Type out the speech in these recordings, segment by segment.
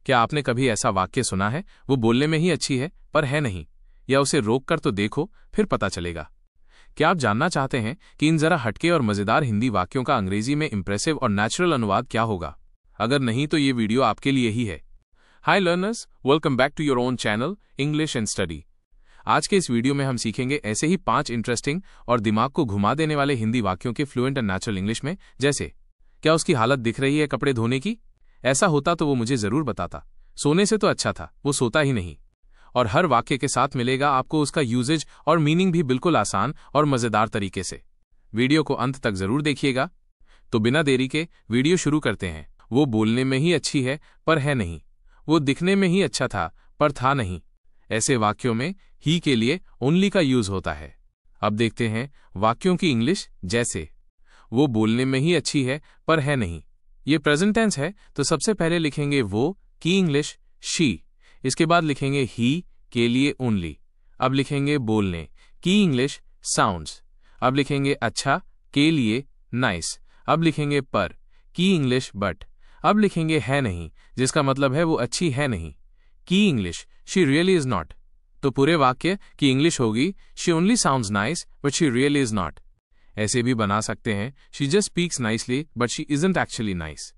क्या आपने कभी ऐसा वाक्य सुना है, वो बोलने में ही अच्छी है पर है नहीं, या उसे रोक कर तो देखो फिर पता चलेगा। क्या आप जानना चाहते हैं कि इन जरा हटके और मजेदार हिंदी वाक्यों का अंग्रेजी में इंप्रेसिव और नेचुरल अनुवाद क्या होगा? अगर नहीं तो ये वीडियो आपके लिए ही है। Hi learners, welcome back to your own channel English and study. आज के इस वीडियो में हम सीखेंगे ऐसे ही 5 इंटरेस्टिंग और दिमाग को घुमा देने वाले हिंदी वाक्यों के फ्लुएंट एंड नेचुरल इंग्लिश में। जैसे, क्या उसकी हालत दिख रही है कपड़े धोने की? ऐसा होता तो वो मुझे जरूर बताता। सोने से तो अच्छा था, वो सोता ही नहीं। और हर वाक्य के साथ मिलेगा आपको उसका यूजेज और मीनिंग भी बिल्कुल आसान और मजेदार तरीके से। वीडियो को अंत तक जरूर देखिएगा। तो बिना देरी के वीडियो शुरू करते हैं। वो बोलने में ही अच्छी है पर है नहीं, वो दिखने में ही अच्छा था पर था नहीं। ऐसे वाक्यों में ही के लिए ओनली का यूज होता है। अब देखते हैं वाक्यों की इंग्लिश। जैसे, वो बोलने में ही अच्छी है पर है नहीं। ये प्रेजेंट टेंस है, तो सबसे पहले लिखेंगे वो की इंग्लिश शी। इसके बाद लिखेंगे ही के लिए ओनली। अब लिखेंगे बोलने की इंग्लिश साउंड्स। अब लिखेंगे अच्छा के लिए नाइस। अब लिखेंगे पर की इंग्लिश बट। अब लिखेंगे है नहीं, जिसका मतलब है वो अच्छी है नहीं, की English she really is not. तो पूरे वाक्य की इंग्लिश होगी she only sounds nice but she really is not. ऐसे भी बना सकते हैं she just speaks nicely but she isn't actually nice.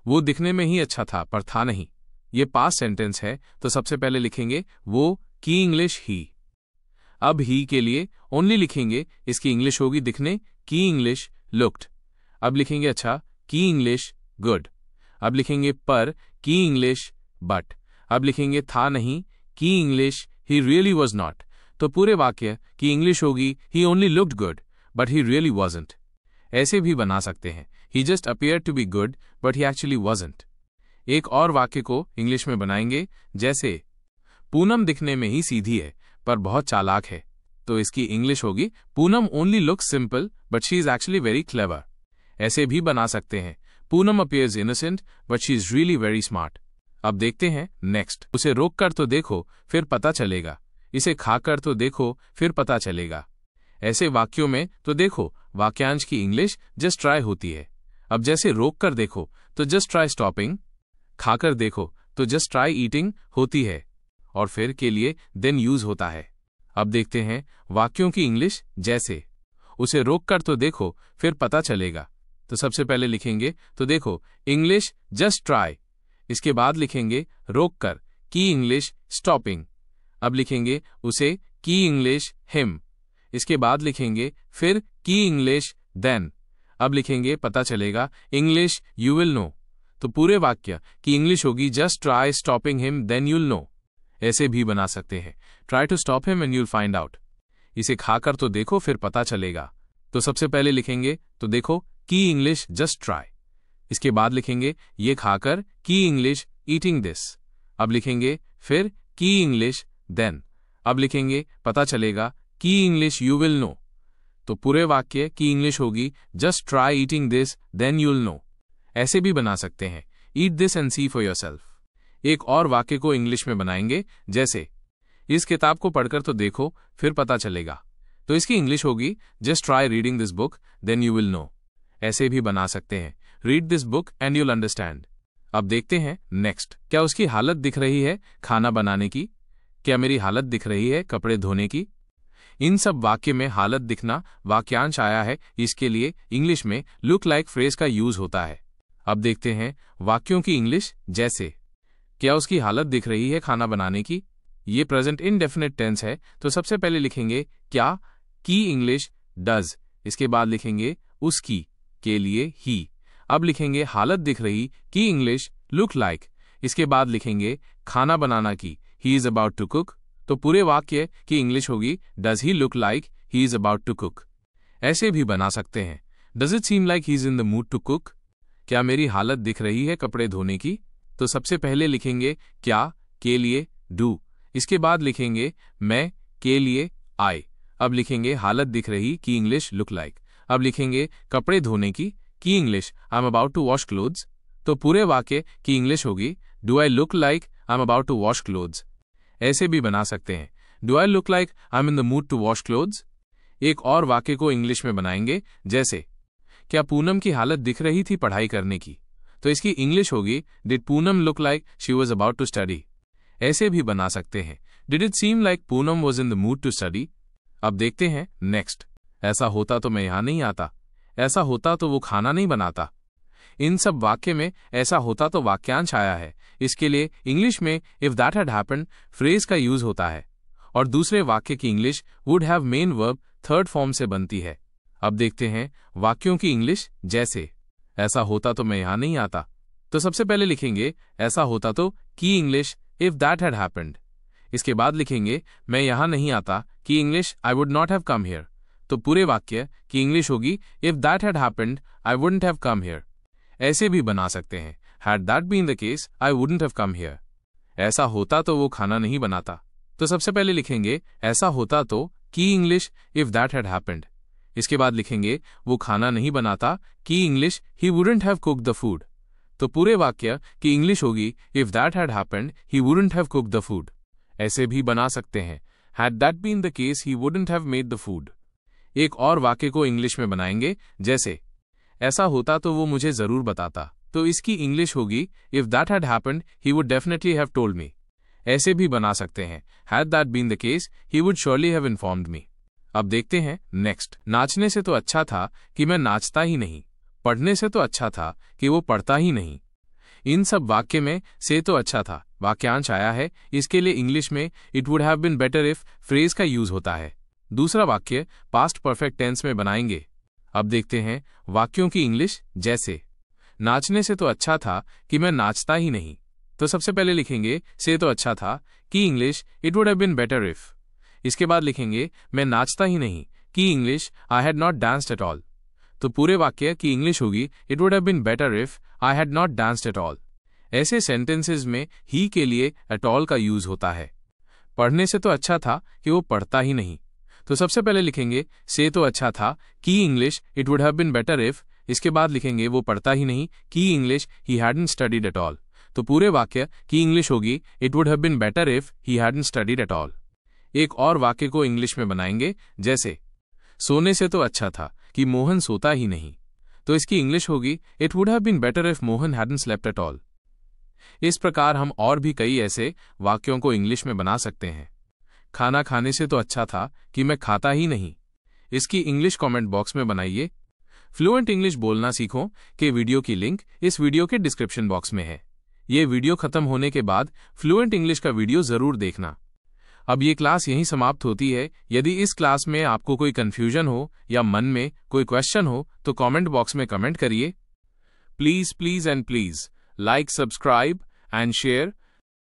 वो दिखने में ही अच्छा था पर था नहीं। ये पास्ट सेंटेंस है, तो सबसे पहले लिखेंगे वो की इंग्लिश ही। अब ही के लिए ओनली लिखेंगे, इसकी इंग्लिश होगी दिखने की इंग्लिश लुक्ड। अब लिखेंगे अच्छा की इंग्लिश गुड। अब लिखेंगे पर की इंग्लिश बट। अब लिखेंगे था नहीं की English he really was not. तो पूरे वाक्य की इंग्लिश होगी he only looked good but he really wasn't. ऐसे भी बना सकते हैं he just appeared to be good but he actually wasn't. एक और वाक्य को इंग्लिश में बनाएंगे। जैसे, पूनम दिखने में ही सीधी है पर बहुत चालाक है। तो इसकी इंग्लिश होगी Poonam only looks simple but she is actually very clever. ऐसे भी बना सकते हैं Poonam appears innocent but she is really very smart. अब देखते हैं नेक्स्ट। उसे रोक कर तो देखो फिर पता चलेगा। इसे खाकर तो देखो फिर पता चलेगा। ऐसे वाक्यों में तो देखो वाक्यांश की इंग्लिश जस्ट ट्राई होती है। अब जैसे रोक कर देखो तो जस्ट ट्राई स्टॉपिंग, खाकर देखो तो जस्ट ट्राई ईटिंग होती है, और फिर के लिए देन यूज होता है। अब देखते हैं वाक्यों की इंग्लिश। जैसे, उसे रोक कर तो देखो फिर पता चलेगा। तो सबसे पहले लिखेंगे तो देखो इंग्लिश जस्ट ट्राई। इसके बाद लिखेंगे रोक कर की इंग्लिश स्टॉपिंग। अब लिखेंगे उसे की इंग्लिश हिम। इसके बाद लिखेंगे फिर की इंग्लिश देन। अब लिखेंगे पता चलेगा इंग्लिश यू विल नो। तो पूरे वाक्य की इंग्लिश होगी just try stopping him then you'll know. ऐसे भी बना सकते हैं try to stop him and you'll find out. इसे खाकर तो देखो फिर पता चलेगा। तो सबसे पहले लिखेंगे तो देखो की इंग्लिश जस्ट ट्राई। इसके बाद लिखेंगे ये खाकर की इंग्लिश ईटिंग दिस। अब लिखेंगे फिर की इंग्लिश देन। अब लिखेंगे पता चलेगा की इंग्लिश यू विल नो। तो पूरे वाक्य की इंग्लिश होगी just try eating this then you'll know. ऐसे भी बना सकते हैं eat this and see for yourself. एक और वाक्य को इंग्लिश में बनाएंगे। जैसे, इस किताब को पढ़कर तो देखो फिर पता चलेगा। तो इसकी इंग्लिश होगी just try reading this book then you will know. ऐसे भी बना सकते हैं read this book and you'll understand. अब देखते हैं नेक्स्ट। क्या उसकी हालत दिख रही है खाना बनाने की? क्या मेरी हालत दिख रही है कपड़े धोने की? इन सब वाक्य में हालत दिखना वाक्यांश आया है, इसके लिए इंग्लिश में लुक लाइक फ्रेज का यूज होता है। अब देखते हैं वाक्यों की इंग्लिश। जैसे, क्या उसकी हालत दिख रही है खाना बनाने की? ये प्रेजेंट इंडेफिनिट टेंस है, तो सबसे पहले लिखेंगे क्या की इंग्लिश डज। इसके बाद लिखेंगे उसकी के लिए ही। अब लिखेंगे हालत दिख रही की इंग्लिश लुक लाइक। इसके बाद लिखेंगे खाना बनाना की he is about to cook. तो पूरे वाक्य की इंग्लिश होगी does he look like he is about to cook. ऐसे भी बना सकते हैं does it seem like he is in the mood to cook? क्या मेरी हालत दिख रही है कपड़े धोने की? तो सबसे पहले लिखेंगे क्या के लिए डू। इसके बाद लिखेंगे मैं के लिए आई। अब लिखेंगे हालत दिख रही की इंग्लिश लुक लाइक। अब लिखेंगे कपड़े धोने की English I am about to wash clothes. तो पूरे वाक्य की इंग्लिश होगी do I look like I am about to wash clothes. ऐसे भी बना सकते हैं do I look like I am in the mood to wash clothes. एक और वाक्य को इंग्लिश में बनाएंगे। जैसे, क्या पूनम की हालत दिख रही थी पढ़ाई करने की? तो इसकी इंग्लिश होगी did Poonam look like she was about to study. ऐसे भी बना सकते हैं did it seem like Poonam was in the mood to study. अब देखते हैं नेक्स्ट। ऐसा होता तो मैं यहां नहीं आता, ऐसा होता तो वो खाना नहीं बनाता। इन सब वाक्य में ऐसा होता तो वाक्यांश आया है, इसके लिए इंग्लिश में if that had happened phrase का यूज होता है और दूसरे वाक्य की English would have main verb third form से बनती है। अब देखते हैं वाक्यों की इंग्लिश। जैसे ऐसा होता तो मैं यहां नहीं आता, तो सबसे पहले लिखेंगे ऐसा होता तो की English if that had happened. इसके बाद लिखेंगे मैं यहां नहीं आता की English I would not have come here. तो पूरे वाक्य की इंग्लिश होगी if that had happened I wouldn't have come here. ऐसे भी बना सकते हैं had that been the case I wouldn't have come here. ऐसा होता तो वो खाना नहीं बनाता, तो सबसे पहले लिखेंगे ऐसा होता तो की English if that had happened. इसके बाद लिखेंगे वो खाना नहीं बनाता की English he wouldn't have cooked the food. तो पूरे वाक्य की इंग्लिश होगी if that had happened he wouldn't have cooked the food. ऐसे भी बना सकते हैं had that been the case he wouldn't have made the food. एक और वाक्य को इंग्लिश में बनाएंगे। जैसे ऐसा होता तो वो मुझे जरूर बताता, तो इसकी इंग्लिश होगी if that had happened he would definitely have told me. ऐसे भी बना सकते हैं had that been the case he would surely have informed me. अब देखते हैं नेक्स्ट। नाचने से तो अच्छा था कि मैं नाचता ही नहीं, पढ़ने से तो अच्छा था कि वो पढ़ता ही नहीं। इन सब वाक्य में से तो अच्छा था वाक्यांश आया है, इसके लिए इंग्लिश में it would have been better if phrase का यूज होता है। दूसरा वाक्य पास्ट परफेक्ट टेंस में बनाएंगे। अब देखते हैं वाक्यों की इंग्लिश। जैसे नाचने से तो अच्छा था कि मैं नाचता ही नहीं, तो सबसे पहले लिखेंगे से तो अच्छा था की English it would have been better if. इसके बाद लिखेंगे मैं नाचता ही नहीं की English I had not danced at all. तो पूरे वाक्य की इंग्लिश होगी it would have been better if I had not danced at all. ऐसे सेंटेंसेस में ही के लिए एट ऑल का यूज होता है। पढ़ने से तो अच्छा था कि वो पढ़ता ही नहीं, तो सबसे पहले लिखेंगे से तो अच्छा था की English it would have been better if. इसके बाद लिखेंगे वो पढ़ता ही नहीं की English he hadn't studied at all. तो पूरे वाक्य की इंग्लिश होगी it would have been better if he hadn't studied at all. एक और वाक्य को इंग्लिश में बनाएंगे। जैसे सोने से तो अच्छा था कि मोहन सोता ही नहीं, तो इसकी इंग्लिश होगी it would have been better if Mohan hadn't slept at all. इस प्रकार हम और भी कई ऐसे वाक्यों को इंग्लिश में बना सकते हैं। खाना खाने से तो अच्छा था कि मैं खाता ही नहीं। इसकी इंग्लिश कमेंट बॉक्स में बनाइए। फ्लुएंट इंग्लिश बोलना सीखो के वीडियो की लिंक इस वीडियो के डिस्क्रिप्शन बॉक्स में है। ये वीडियो खत्म होने के बाद फ्लुएंट इंग्लिश का वीडियो जरूर देखना। अब ये क्लास यहीं समाप्त होती है। यदि इस क्लास में आपको कोई कंफ्यूजन हो या मन में कोई क्वेश्चन हो तो कमेंट बॉक्स में कमेंट करिए। Please and please like, subscribe and share